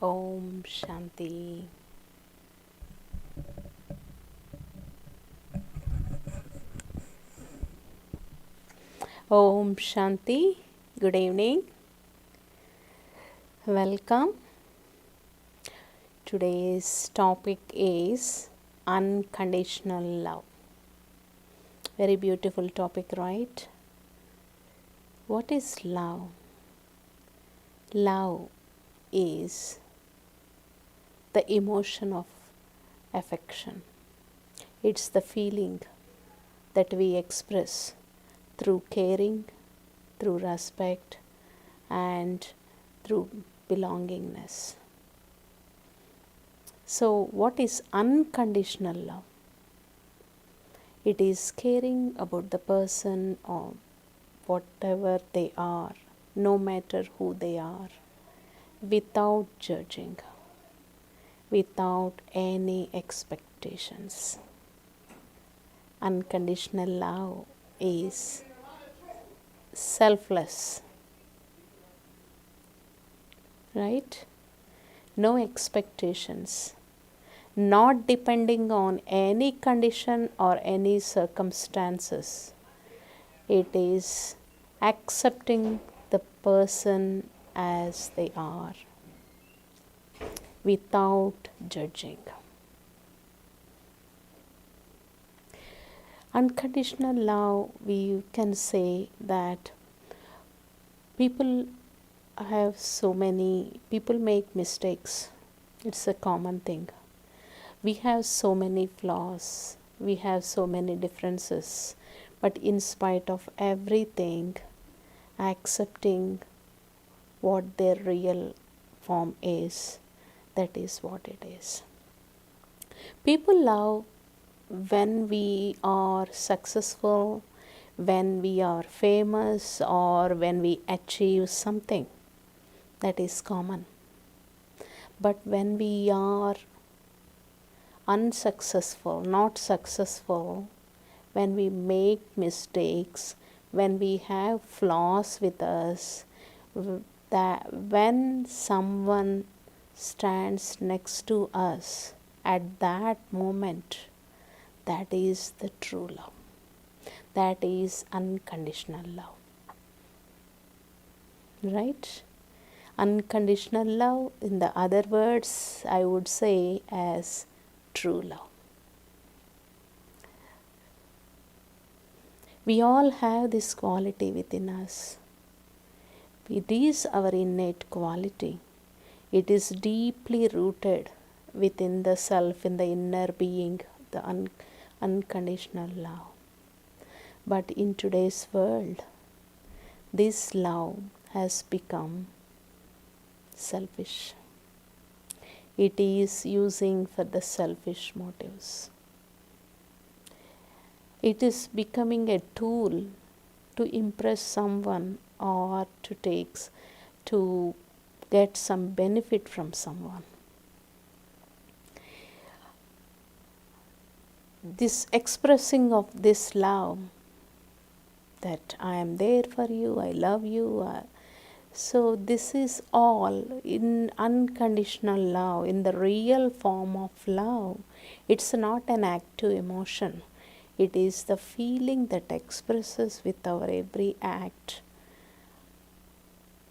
Om Shanti. Om Shanti. Good evening. Welcome. Today's topic is unconditional love. Very beautiful topic, right? What is love? Love is the emotion of affection. It's the feeling that we express through caring, through respect, and through belongingness. So, what is unconditional love? It is caring about the person or whatever they are, no matter who they are, without judging, without any expectations. Unconditional love is selfless, right? No expectations, not depending on any condition or any circumstances. It is accepting the person as they are without judging. Unconditional love, we can say that people people make mistakes. It's a common thing. We have so many flaws, we have so many differences, but in spite of everything, accepting what their real form is, that is what it is. People love when we are successful, when we are famous, or when we achieve something. That is common. But when we are unsuccessful, not successful, when we make mistakes, when we have flaws with us, that when someone stands next to us at that moment, that is the true love. That is unconditional love. Right? Unconditional love, in the other words, I would say as true love. We all have this quality within us. It is our innate quality. It is deeply rooted within the self, in the inner being, the unconditional love. But in today's world, this love has become selfish. It is using for the selfish motives. It is becoming a tool to impress someone or to get some benefit from someone. This expressing of this love, that I am there for you, I love you. So this is all in unconditional love, in the real form of love. It's not an active emotion. It is the feeling that expresses with our every act.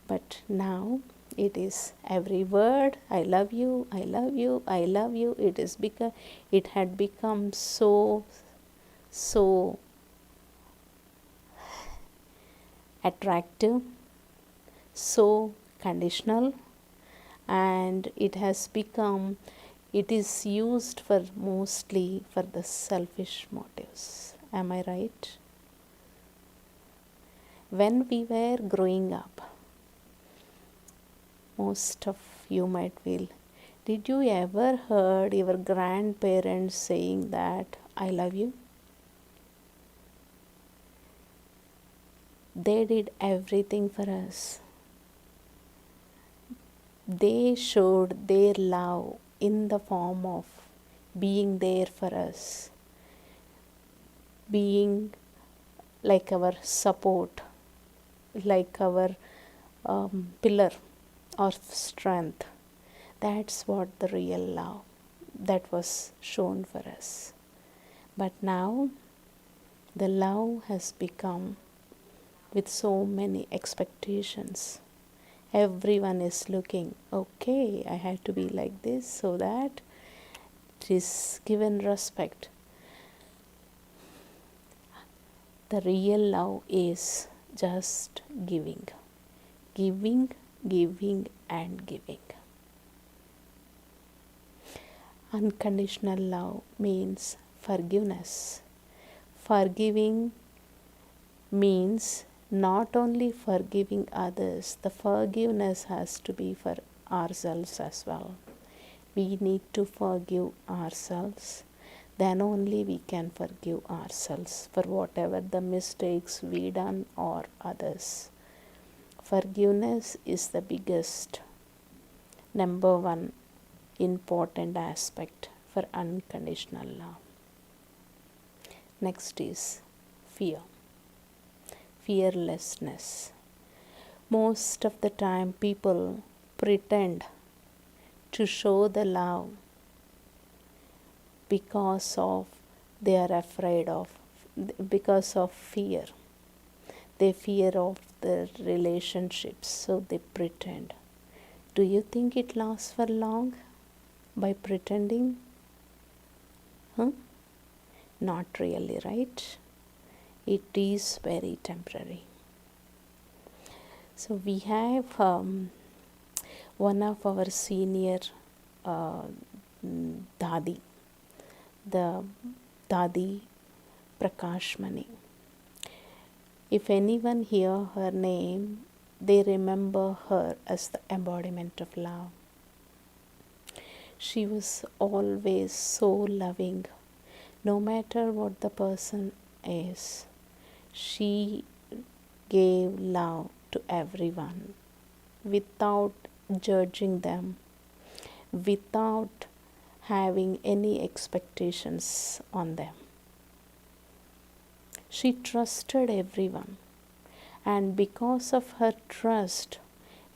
But now it is every word, I love you, I love you, I love you. It had become so attractive, so conditional, and it is used for mostly for the selfish motives. Am I right? When we were growing up, most of you might feel, did you ever heard your grandparents saying that I love you? They did everything for us. They showed their love in the form of being there for us, being like our support, like our pillar of strength. That's what the real love that was shown for us. But now the love has become with so many expectations. Everyone is looking, okay, I have to be like this so that it is given respect. The real love is just giving, giving, giving, and giving. Unconditional love means forgiveness. Forgiving means not only forgiving others, the forgiveness has to be for ourselves as well. We need to forgive ourselves. Then only we can forgive ourselves for whatever the mistakes we done or others. Forgiveness is the biggest, number one important aspect for unconditional love. Next is fear. Fearlessness. Most of the time people pretend to show the love because they are afraid of, because of fear. They fear of the relationships, so they pretend. Do you think it lasts for long by pretending? Not really, right? It is very temporary. So we have one of our senior Dadi, the Dadi Prakashmani. If anyone hear her name, they remember her as the embodiment of love. She was always so loving, no matter what the person is. She gave love to everyone without judging them, without having any expectations on them. She trusted everyone, and because of her trust,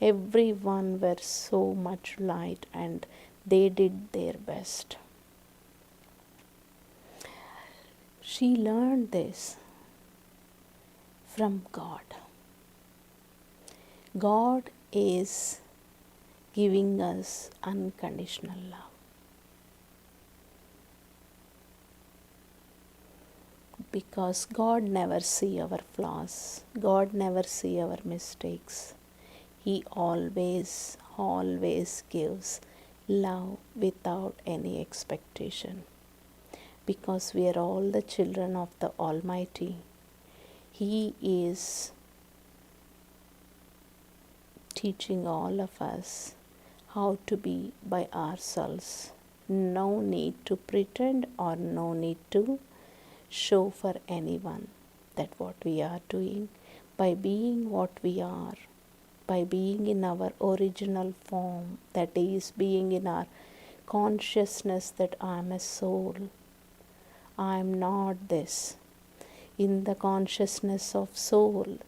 everyone were so much light and they did their best. She learned this from God. God is giving us unconditional love. Because God never see our flaws. God never see our mistakes. He always gives love without any expectation. Because we are all the children of the Almighty. He is teaching all of us how to be by ourselves. No need to pretend or no need to show for anyone that what we are doing. By being what we are, by being in our original form, that is being in our consciousness that I am a soul, I am not this. In the consciousness of soul,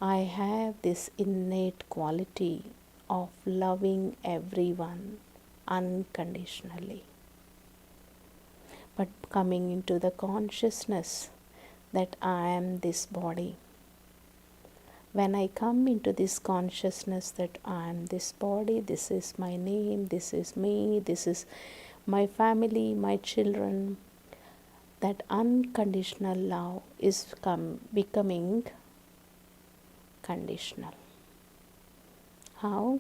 I have this innate quality of loving everyone unconditionally. But coming into the consciousness that I am this body. When I come into this consciousness that I am this body, this is my name, this is me, this is my family, my children, that unconditional love is becoming conditional. How?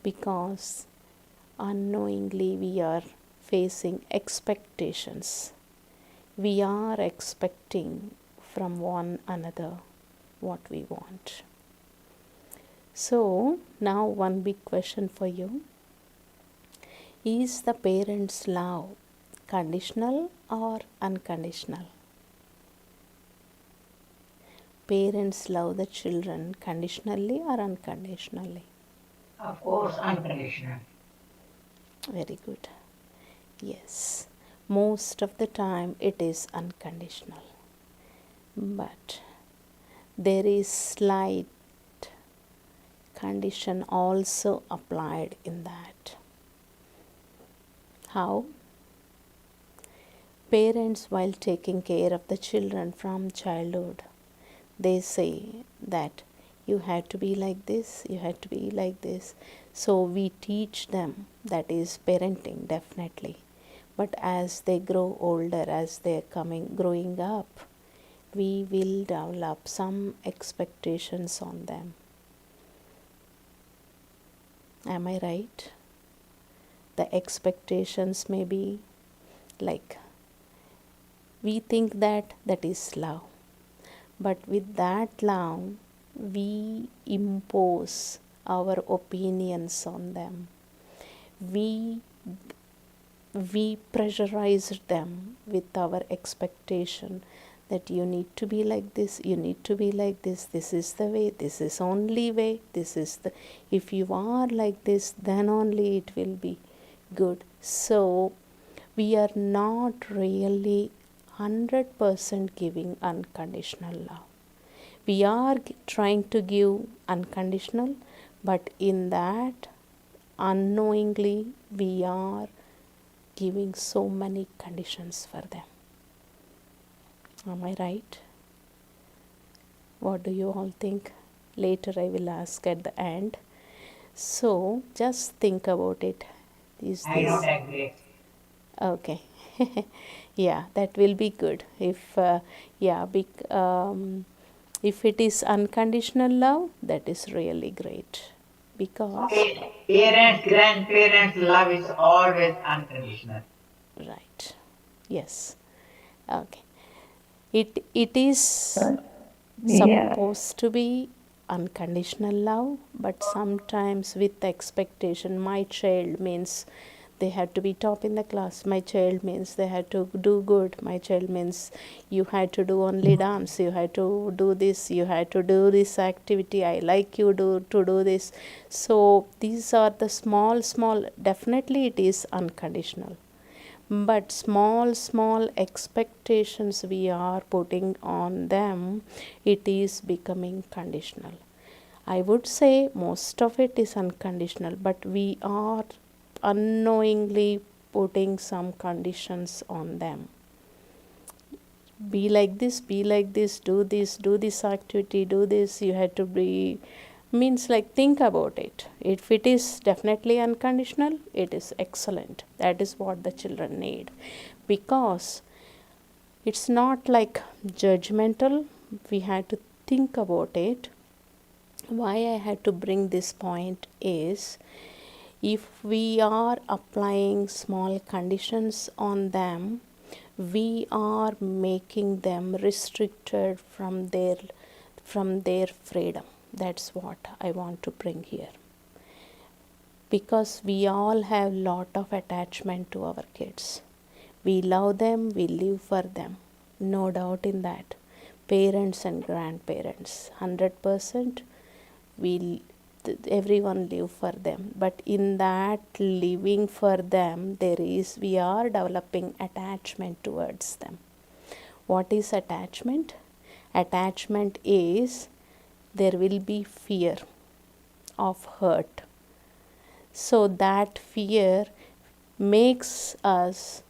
Because unknowingly we are facing expectations. We are expecting from one another what we want. So now one big question for you. Is the parents' love conditional or unconditional? Parents love the children conditionally or unconditionally? Of course, unconditional. Very good. Yes, most of the time it is unconditional. But there is slight condition also applied in that. How? Parents, while taking care of the children from childhood, they say that you had to be like this, you had to be like this. So we teach them, that is parenting, definitely. But as they grow older, as they're growing up, we will develop some expectations on them. Am I right? The expectations may be like, we think that that is love. But with that love, we impose our opinions on them. We pressurize them with our expectation that you need to be like this, you need to be like this is the way, this is only way, this is the, if you are like this, then only it will be good. So we are not really 100% giving unconditional love. We are trying to give unconditional, but in that, unknowingly, we are giving so many conditions for them. Am I right? What do you all think? Later I will ask at the end. So just think about it. Is I don't this agree. okay? Yeah, that will be good. If if it is unconditional love, that is really great, because Parents, grandparents' love is always unconditional. right, yes, okay. It is Yeah. supposed to be unconditional love, but sometimes with expectation. My child means they had to be top in the class, my child means they had to do good, my child means you had to do only dance, you had to do this, you had to do this activity, I like you to do this. So these are the small, definitely it is unconditional, but small expectations we are putting on them, it is becoming conditional. I would say most of it is unconditional, but we are unknowingly putting some conditions on them. Be like this, do this activity, do this, you had to be, means like, think about it. If it is definitely unconditional, it is excellent. That is what the children need, because it's not like judgmental. We had to think about it. Why I had to bring this point is, if we are applying small conditions on them, we are making them restricted from their freedom. That's what I want to bring here, because we all have lot of attachment to our kids. We love them, we live for them, no doubt in that. Parents and grandparents, 100%, we everyone live for them, but in that living for them, we are developing attachment towards them. What is attachment? Attachment is, there will be fear of hurt. So that fear makes us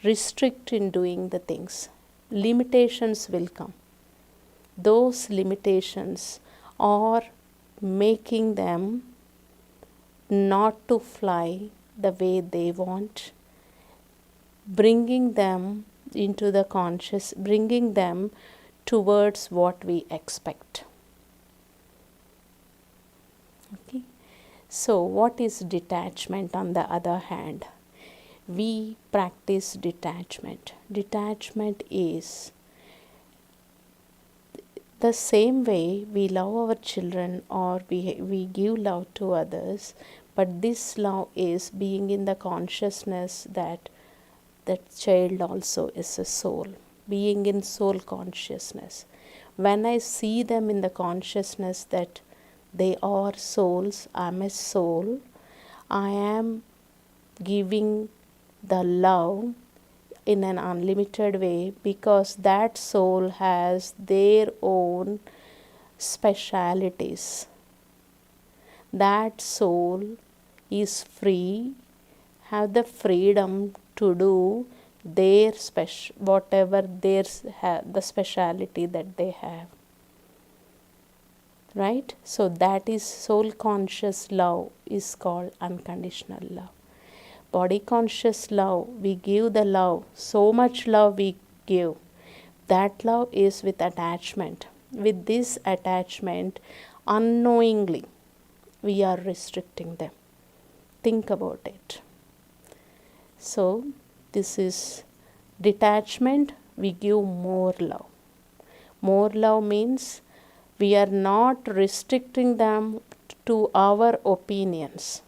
restrict in doing the things. Limitations will come. Those limitations are making them not to fly the way they want, bringing them into the conscious, bringing them towards what we expect. Okay. So what is detachment on the other hand? We practice detachment. Detachment is the same way we love our children, or we give love to others, but this love is being in the consciousness that that child also is a soul, being in soul consciousness. When I see them in the consciousness that they are souls, I am a soul, I am giving the love in an unlimited way, because that soul has their own specialities. that soul is free, have the freedom to do their whatever the speciality that they have. Right? So that is soul conscious love is called unconditional love. Body conscious love, we give the love, so much love we give. That love is with attachment. With this attachment, unknowingly, we are restricting them. Think about it. So, this is detachment, we give more love. More love means we are not restricting them to our opinions.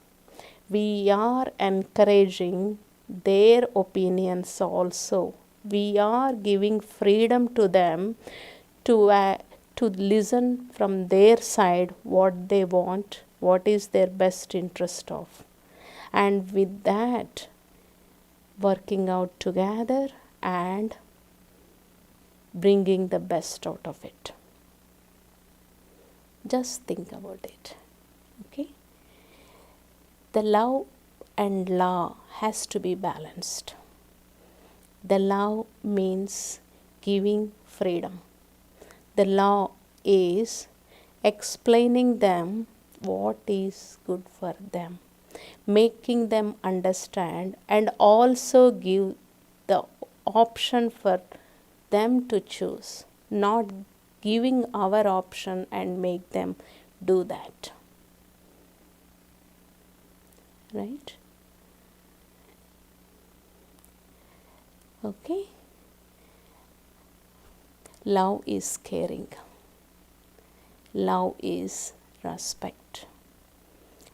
We are encouraging their opinions also. We are giving freedom to them to listen from their side what they want, what is their best interest of. And with that, working out together and bringing the best out of it. Just think about it. Okay? The love and law has to be balanced. The love means giving freedom. The law is explaining them what is good for them, making them understand, and also give the option for them to choose, not giving our option and make them do that. Right? Okay? Love is caring. Love is respect.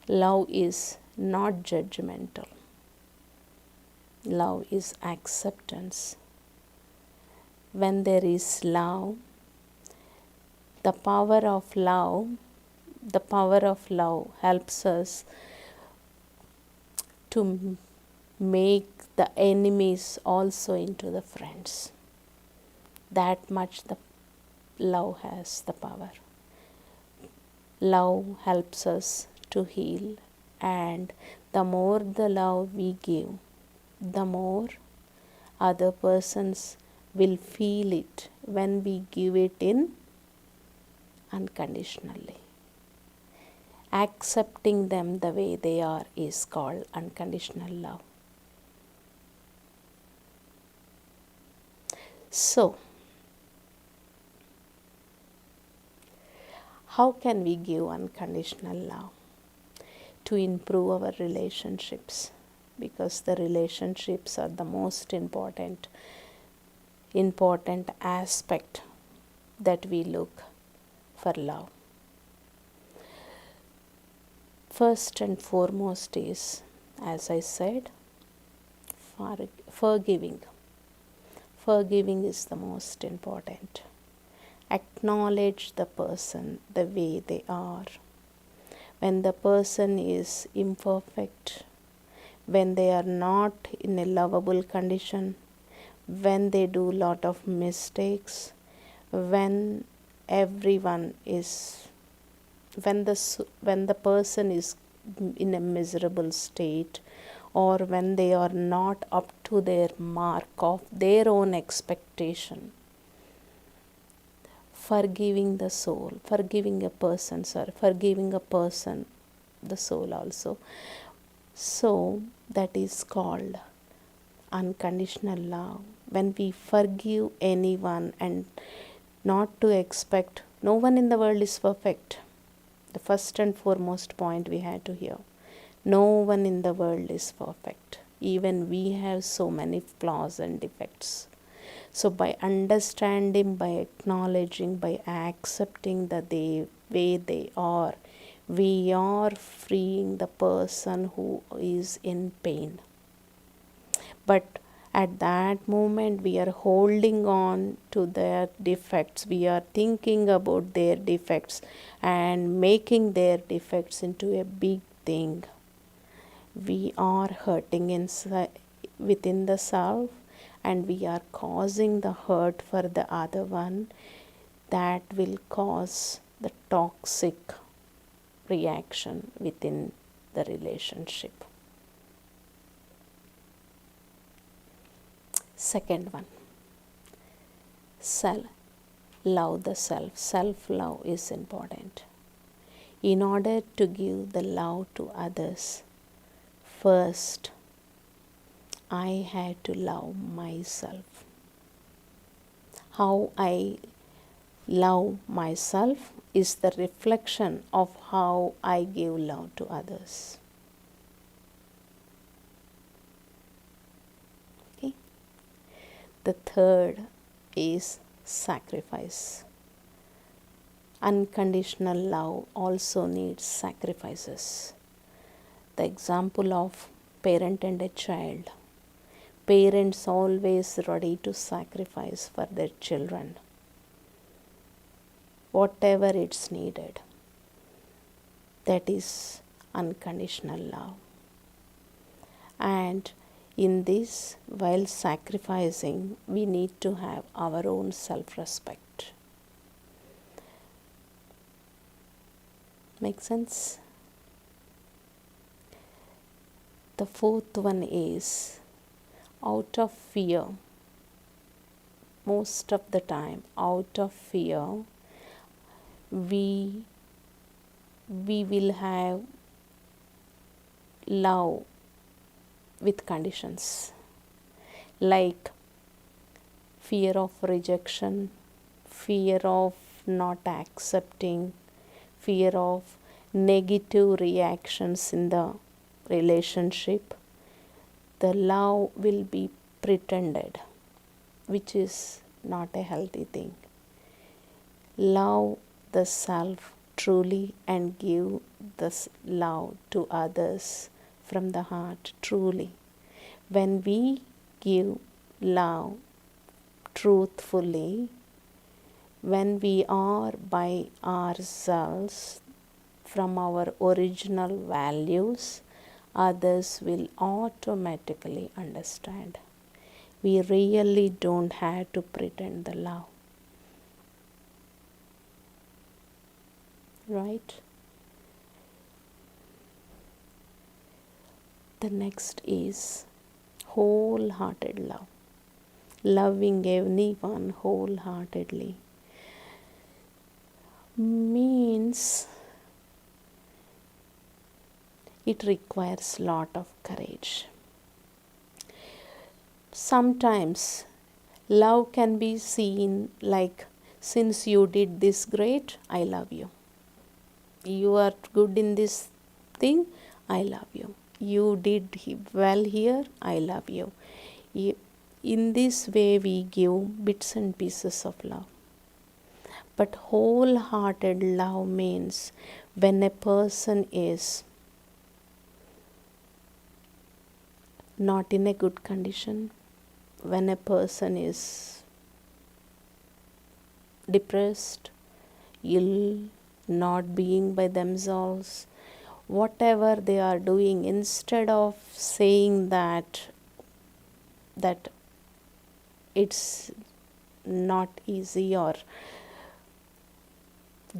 Love is not judgmental. Love is acceptance. When there is love, the power of love helps us to make the enemies also into the friends. That much the love has the power. Love helps us to heal, and the more the love we give, the more other persons will feel it when we give it in unconditionally. Accepting them the way they are is called unconditional love. So, how can we give unconditional love? To improve our relationships, because the relationships are the most important aspect that we look for love. First and foremost is, as I said, forgiving. Forgiving is the most important. Acknowledge the person the way they are. When the person is imperfect, when they are not in a lovable condition, when they do lot of mistakes, when everyone is, when the person is in a miserable state, or when they are not up to their mark of their own expectation, forgiving the soul, forgiving a person, the soul also. So that is called unconditional love. When we forgive anyone and not to expect, no one in the world is perfect. The first and foremost point we had to hear. No one in the world is perfect. Even we have so many flaws and defects. So by understanding, by acknowledging, by accepting the way they are, we are freeing the person who is in pain. But at that moment, we are holding on to their defects. We are thinking about their defects and making their defects into a big thing. We are hurting inside, within the self, and we are causing the hurt for the other one. That will cause the toxic reaction within the relationship. Second one, love the self. Self-love is important. In order to give the love to others, first I had to love myself. How I love myself is the reflection of how I give love to others. Okay? The third is sacrifice. Unconditional love also needs sacrifices. The example of parent and a child. Parents always ready to sacrifice for their children, whatever it's needed. That is unconditional love. And in this, while sacrificing, we need to have our own self-respect. Make sense? The fourth one is out of fear. Most of the time, out of fear, we will have love with conditions, like fear of rejection, fear of not accepting, fear of negative reactions in the relationship. The love will be pretended, which is not a healthy thing. Love the self truly and give this love to others from the heart truly. When we give love truthfully, when we are by ourselves from our original values, others will automatically understand. We really don't have to pretend the love. Right? The next is wholehearted love. Loving anyone wholeheartedly means it requires lot of courage. Sometimes love can be seen like, since you did this great, I love you. You are good in this thing, I love you. You did well here, I love you. In this way, we give bits and pieces of love. But wholehearted love means when a person is not in a good condition, when a person is depressed, ill, not being by themselves, whatever they are doing, instead of saying that it's not easy or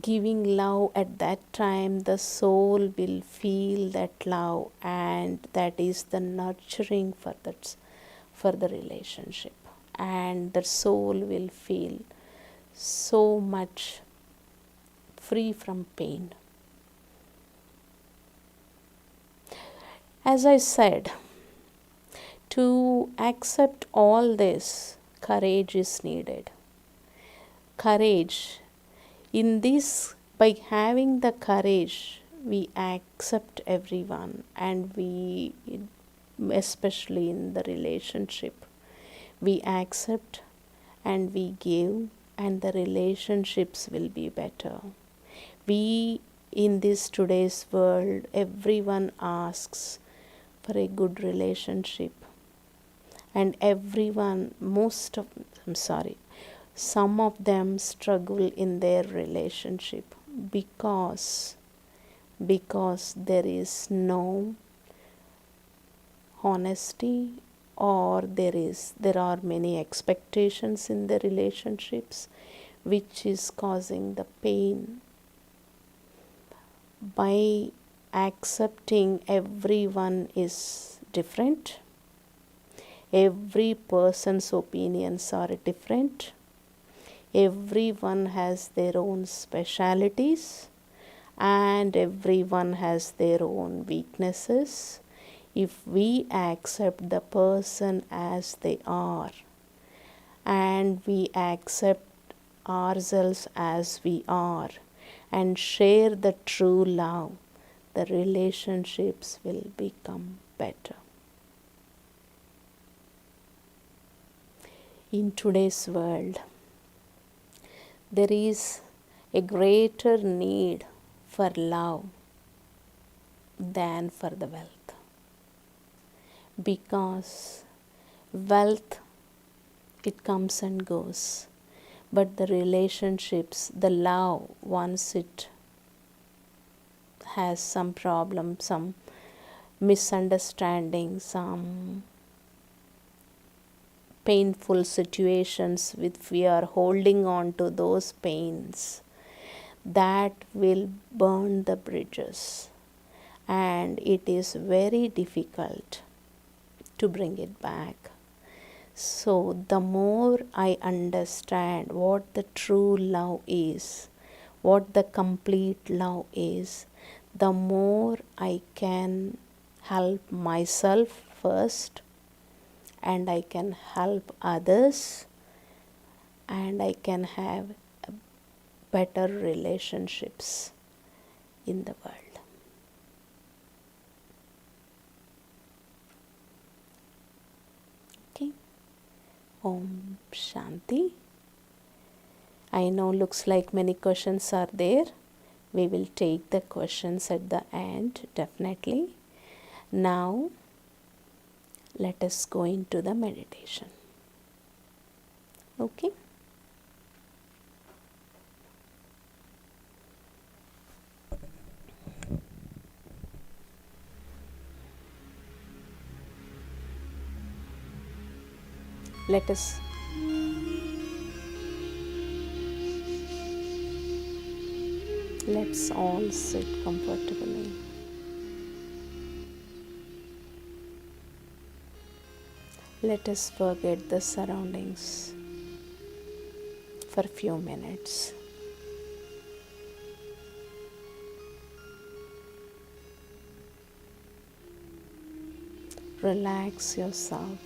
giving love at that time, the soul will feel that love, and that is the nurturing for the relationship, and the soul will feel so much free from pain. As I said, to accept all this, courage is needed. Courage. In this, by having the courage, we accept everyone, and we, especially in the relationship, we accept and we give, and the relationships will be better. We, in this today's world, everyone asks for a good relationship, and some of them struggle in their relationship because there is no honesty, or there are many expectations in the relationships, which is causing the pain. by accepting everyone is different, every person's opinions are different, everyone has their own specialities, and everyone has their own weaknesses. If we accept the person as they are and we accept ourselves as we are and share the true love, the relationships will become better. In today's world, there is a greater need for love than for the wealth, because wealth, it comes and goes, but the relationships, the love, once it has some problem, some misunderstanding, some painful situations, if we are holding on to those pains, that will burn the bridges, and it is very difficult to bring it back. So the more I understand what the true love is, what the complete love is, the more I can help myself first, and I can help others, and I can have better relationships in the world. Okay. Om Shanti. I know looks like many questions are there. We will take the questions at the end, definitely. Now, let us go into the meditation. Okay? Let's all sit comfortably. Let us forget the surroundings for a few minutes. Relax yourself.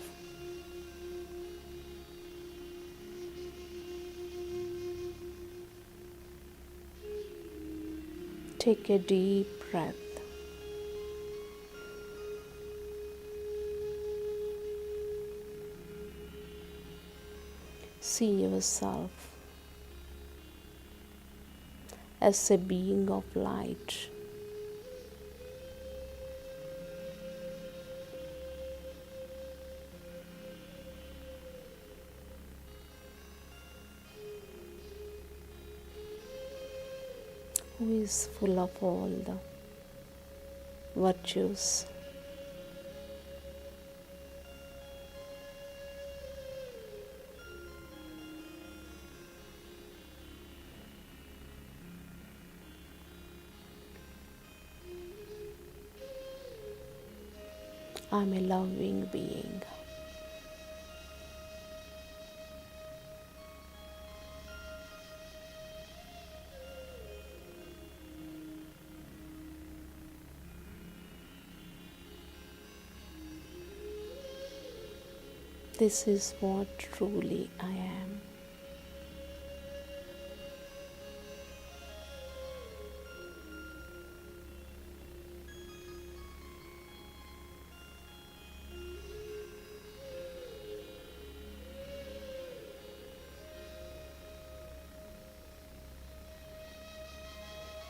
Take a deep breath. See yourself as a being of light. Who is full of all the virtues. I'm a loving being. This is what truly I am.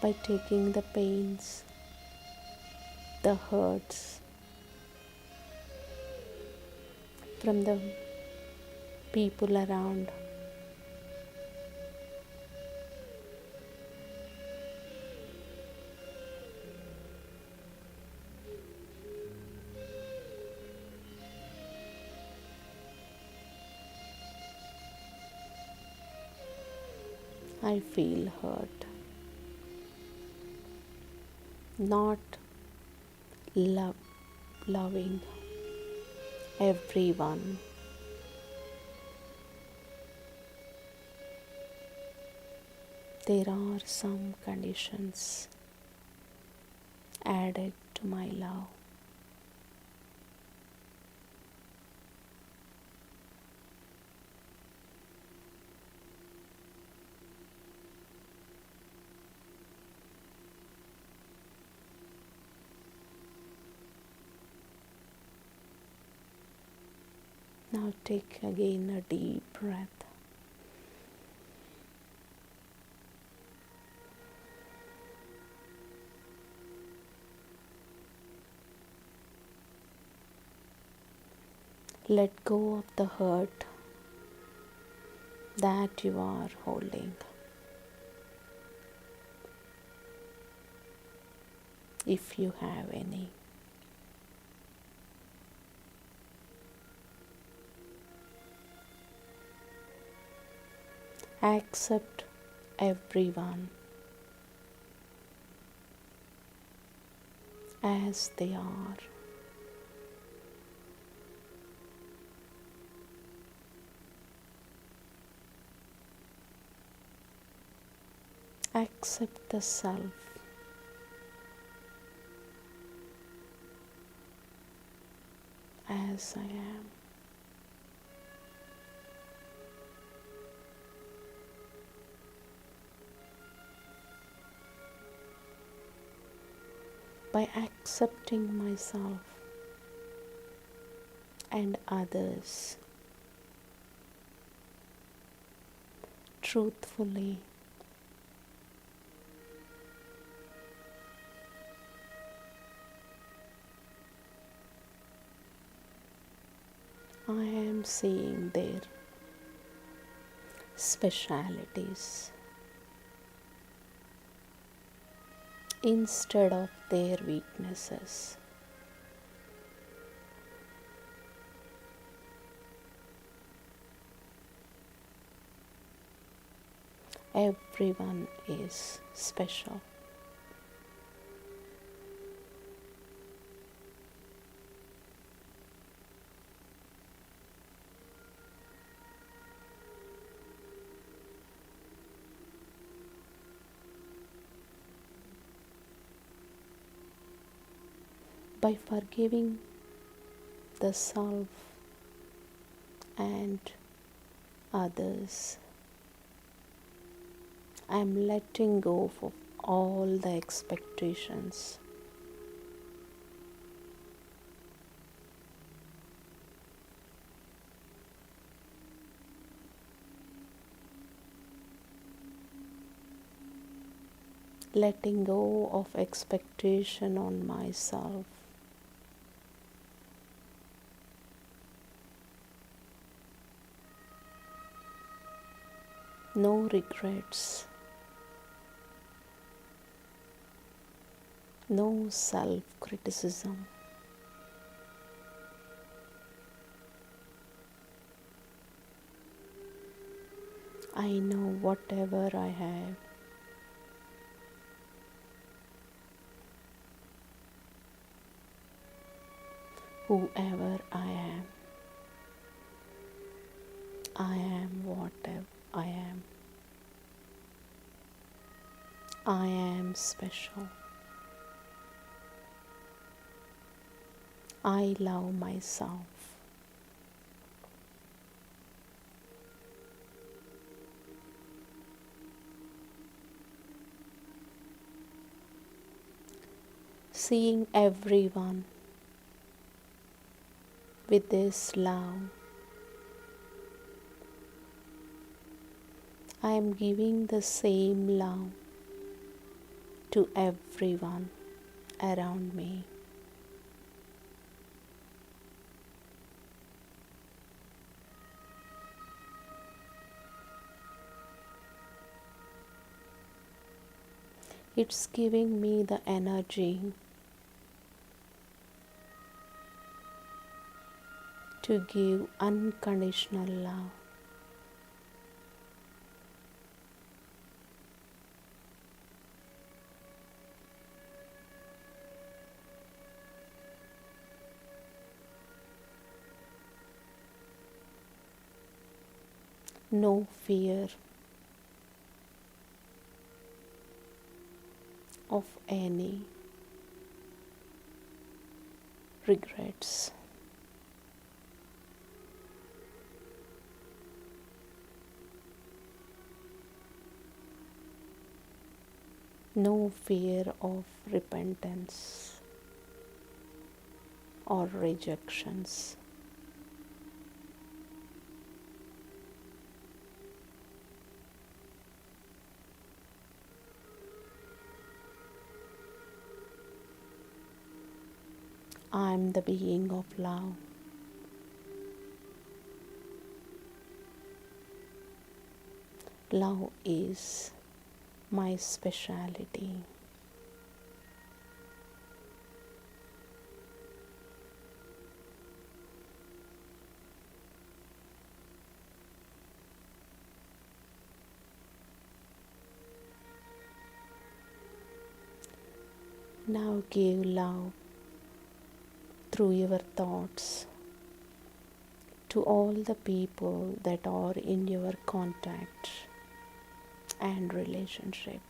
By taking the pains, the hurts from the people around, I feel hurt. not love, loving everyone. There are some conditions added to my love. Now take again a deep breath. Let go of the hurt that you are holding. If you have any. Accept everyone as they are. Accept the self as I am. By accepting myself and others truthfully, I am seeing their specialities instead of their weaknesses. Everyone is special. By forgiving the self and others, I am letting go of all the expectations. Letting go of expectation on myself. No regrets. No self-criticism. I know whatever I have, whoever I am whatever I am. I am special. I love myself. Seeing everyone with this love, I am giving the same love to everyone around me. It's giving me the energy to give unconditional love. no fear of any regrets. No fear of repentance or rejections. I am the being of love. Love is my speciality. Now give love through your thoughts to all the people that are in your contact and relationship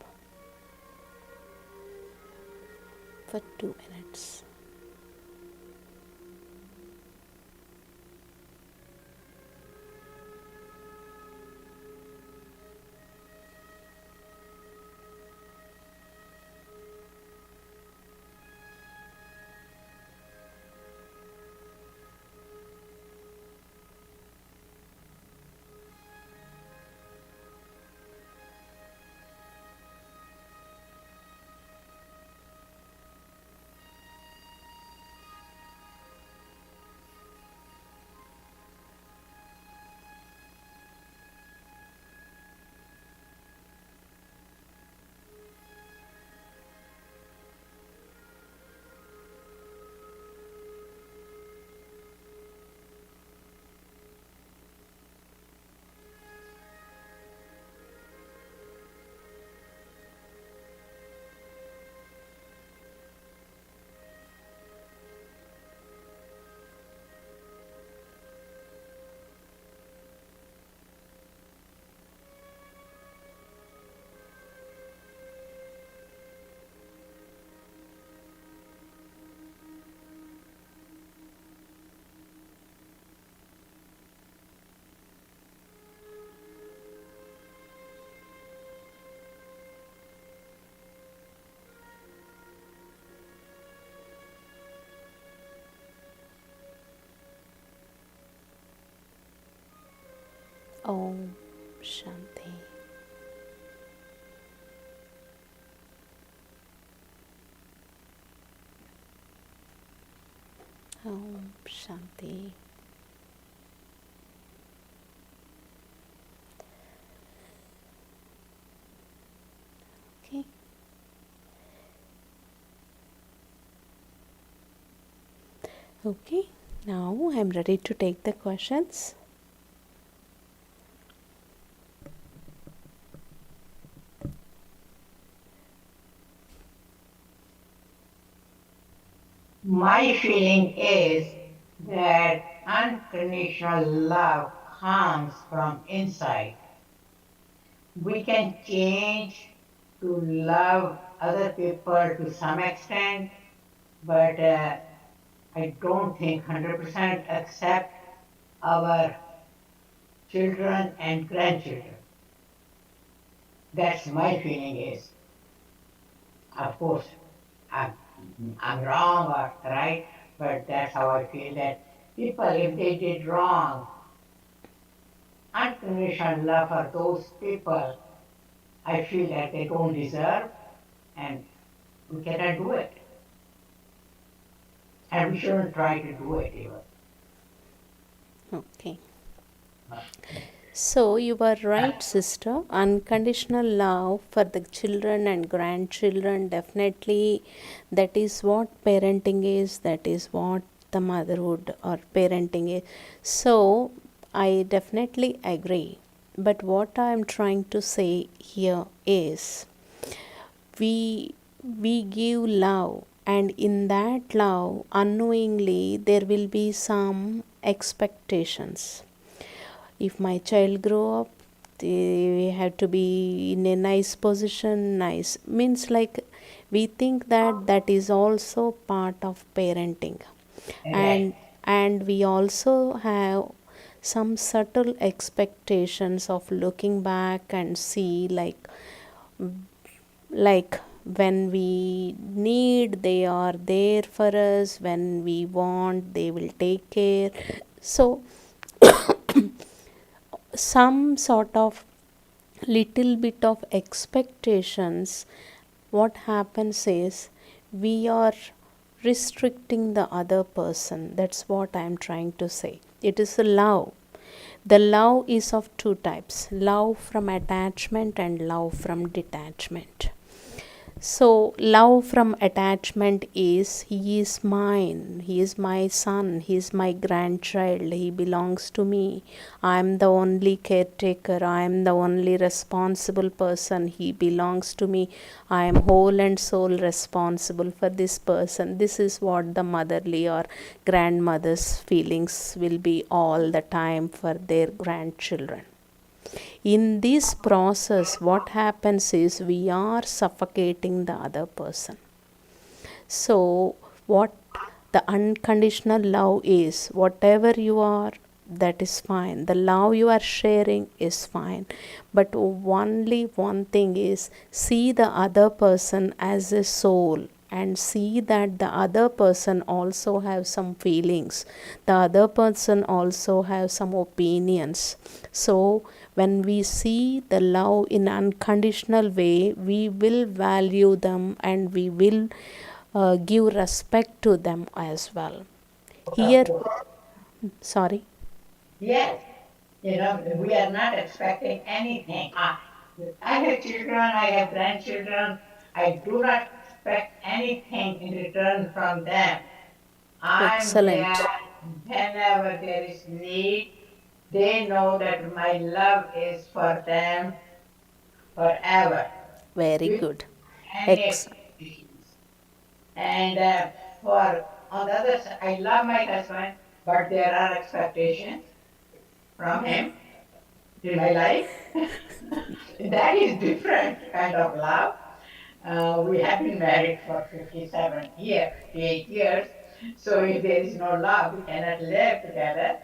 for 2 minutes. Om Shanti. Om Shanti. Okay. Okay. Now I'm ready to take the questions. My feeling is that unconditional love comes from inside. We can change to love other people to some extent, but I don't think 100% accept our children and grandchildren. That's my feeling is. Of course, I'm, I'm wrong or right, but that's how I feel that people, if they did wrong, unconditional love for those people, I feel that they don't deserve, and we cannot do it. And we shouldn't try to do it even. Okay. So you are right, sister. Unconditional love for the children and grandchildren, definitely that is what parenting is, that is what the motherhood or parenting is. So I definitely agree. But what I am trying to say here is we give love, and in that love unknowingly there will be some expectations. If my child grow up we have to be in a nice position. Nice means like we think that that is also part of parenting. Right. And we also have some subtle expectations of looking back and see like when we need they are there for us, when we want they will take care. So some sort of little bit of expectations, what happens is we are restricting the other person. That's what I am trying to say. It is a love. The love is of two types: love from attachment and love from detachment. So, love from attachment is he is mine, he is my son, he is my grandchild, he belongs to me. I am the only caretaker, I am the only responsible person, he belongs to me. I am whole and soul responsible for this person. This is what the motherly or grandmother's feelings will be all the time for their grandchildren. In this process, what happens is we are suffocating the other person. So, what the unconditional love is, whatever you are, that is fine. The love you are sharing is fine. But only one thing is, see the other person as a soul and see that the other person also have some feelings, the other person also have some opinions. So when we see the love in unconditional way, we will value them and we will give respect to them as well. Of Here, course. sorry. Yes. We are not expecting anything. I have children, I have grandchildren. I do not expect anything in return from them. I'm there Excellent. whenever there is need. They know that my love is for them forever, Very with good. any Ex- expectations. And for on the other side, I love my husband, but there are expectations from him in my life. That is different kind of love. We have been married for 58 years. So if there is no love, we cannot live together.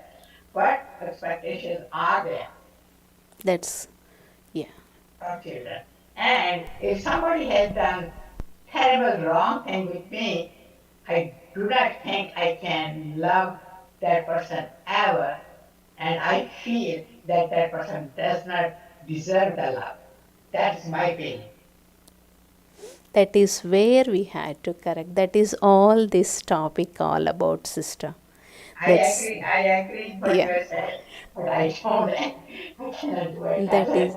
But expectations are there that's, yeah. from children. And if somebody has done terrible wrong thing with me, I do not think I can love that person ever. And I feel that that person does not deserve the love. That is my feeling. That is where we had to correct. That is all this topic all about, sister. That's, I agree what yeah. you said, but I don't, I cannot do it That better. is,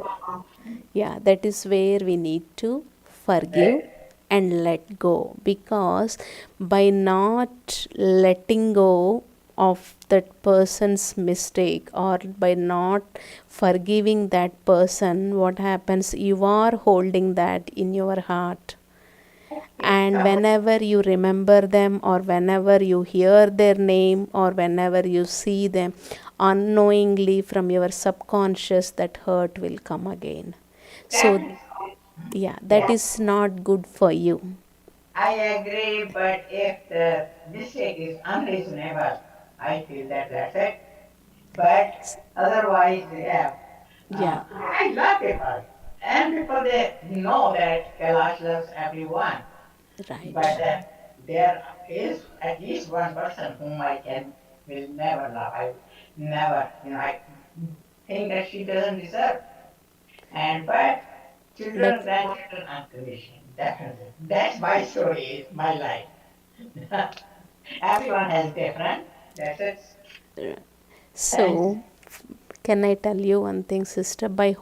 yeah, that is where we need to Right? forgive and let go, because by not letting go of that person's mistake or by not forgiving that person, what happens, you are holding that in your heart. Okay. And whenever you remember them or whenever you hear their name or whenever you see them, unknowingly from your subconscious that hurt will come again. So Definitely. yeah, that Yeah, is not good for you. I agree, but if the mistake is unreasonable, I feel that that's it. But otherwise, yeah, Yeah, I love people. And people, they know that Kailash loves everyone. But right. there is at least one person whom I can will never love. I never, I think that she doesn't deserve. And but But children, grandchildren, unconditional, definitely. That's my story, my life. Everyone has different. That's it. Thanks. so, can I tell you one thing, sister? Uh, By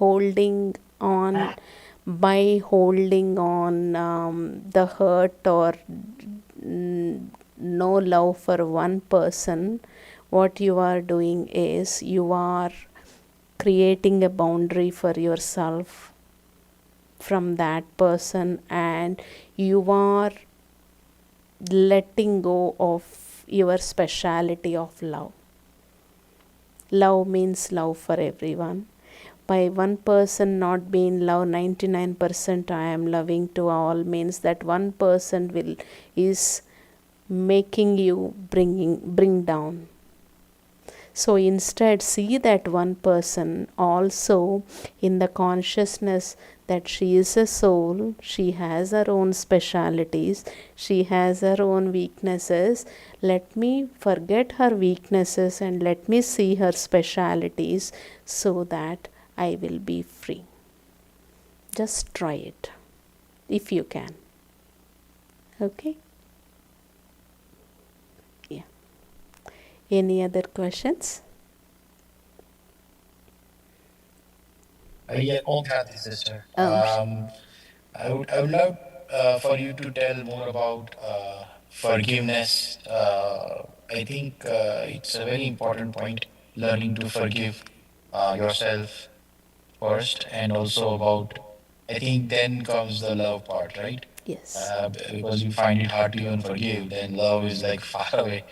holding on the hurt or no love for one person, what you are doing is you are creating a boundary for yourself from that person, and you are letting go of your speciality of love. Love means love for everyone. By one person not being love, 99% I am loving to all means that one person will is making you bring down. So instead, see that one person also in the consciousness that she is a soul, she has her own specialities, she has her own weaknesses. Let me forget her weaknesses and let me see her specialities so that I will be free. Just try it if you can. Okay? Yeah. Any other questions? Yeah, Om Shanti, sister. Um, I would love for you to tell more about forgiveness. I think it's a very important point, learning to forgive yourself first, and also about, I think then comes the love part, right? yes. Because you find it hard to even forgive, then love is like far away.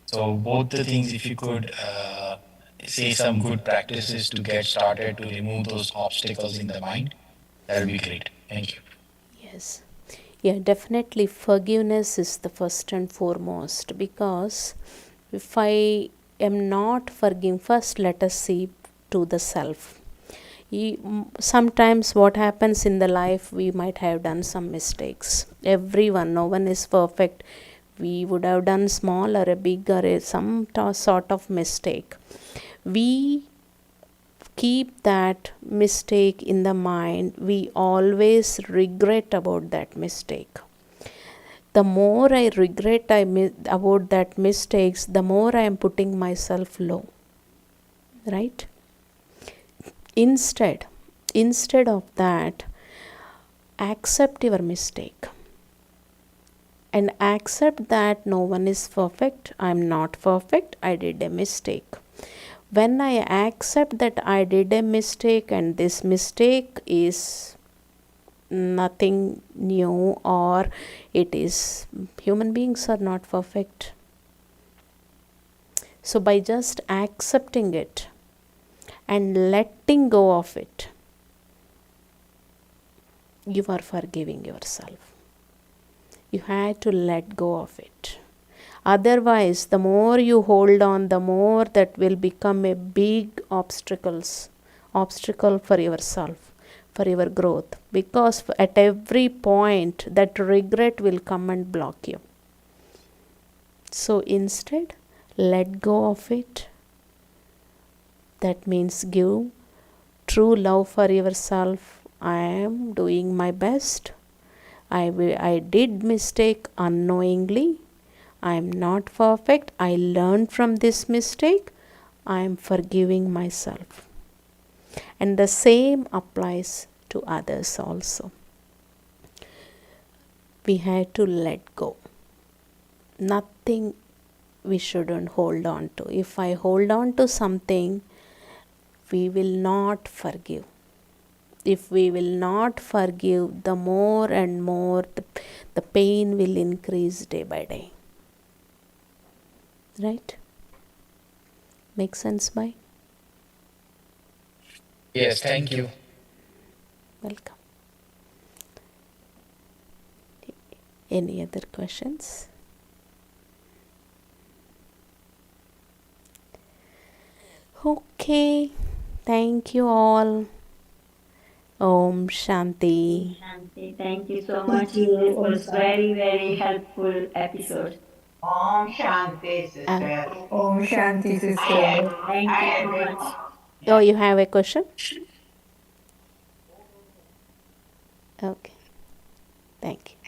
So both the things, if you could say some good practices to get started to remove those obstacles in the mind, that would be great. Thank you. Yes. Yeah, definitely forgiveness is the first and foremost, because if I am not forgiving, first let us see to the self. Sometimes what happens in the life, we might have done some mistakes. Everyone, no one is perfect. We would have done small or a big or some sort of mistake. We keep that mistake in the mind, we always regret about that mistake. The more I regret about that mistakes, the more I am putting myself low, right? Instead of that, accept your mistake and accept that no one is perfect. I'm not perfect. I did a mistake. When I accept that I did a mistake and this mistake is nothing new, or it is, human beings are not perfect. So by just accepting it and letting go of it, you are forgiving yourself. You had to let go of it. Otherwise, the more you hold on, the more that will become a big obstacle for yourself, for your growth. Because at every point, that regret will come and block you. So instead, let go of it. That means give true love for yourself. I am doing my best. I did mistake unknowingly. I am not perfect. I learned from this mistake. I am forgiving myself. And the same applies to others also. We had to let go. Nothing we shouldn't hold on to. If I hold on to something, we will not forgive. If we will not forgive, the more and more the pain will increase day by day. Right? Make sense, bye? Yes, thank you. Welcome. Any other questions? Okay. Thank you all. Om Shanti. Shanti, thank you so Thank much. you, This Om was Shanti. very, very helpful episode. Om Shanti, Uh, sister. Om Shanti, I sister. had, Thank I you had so been, much. oh, yeah. you have a question? Okay. Thank you.